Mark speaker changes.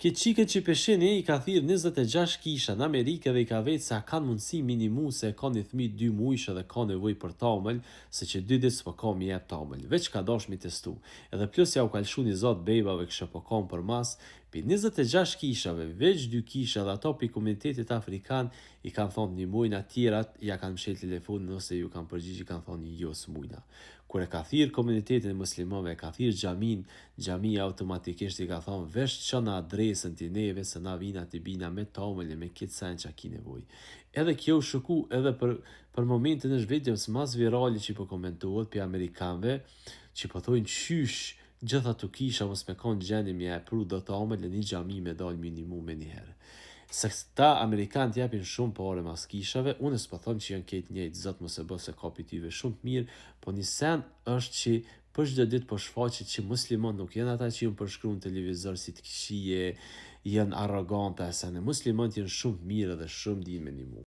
Speaker 1: Këtë qikën që peshini I ka thirë 26 kisha në Amerikë dhe I ka vetë se kanë mundësi minimu se ka një thmi 2 mujshë dhe ka nevoj për tamëll, se që 2 ditë s'po ka mi jep tamëll, veç ka dash mi testu. Edhe plus ja u kalshu një zot bejbave kështë po kam për mas, pi 26 kishave, veç 2 kisha dhe ato pi komunitetit afrikan I kanë thonë një mujnë atjerat, ja kanë mshel telefonin ose ju kanë përgjigj I kanë thonë një jo s'mujna. Kur e ka thirë komunitetin e muslimove, ka thirë gjamia automatikisht I ka thonë vesh që në adresën t'i neve se na vina t'i bina me tamëll e me kitë sen që a ki nevoj. Edhe kjo u shëku edhe për momentin është videos mas virali që po komentuot për Amerikanve që po thojnë qysh gjitha të kisha mos me konë gjeni me e pru do tamëll e një gjami me dal minimum me njëherë. Se ta Amerikan t'japin shumë pare mas kishave, unë s'po thonë që janë ketë njëjtë, zot mos e bë se kapi tyve shumë të mirë, po një sen është që për çdo ditë po shfaqet që musliman nuk janë ata që janë përshkruar në televizor si të kishije, janë arrogante, se në muslimanët janë shumë mirë dhe shumë dinë me ndihmu.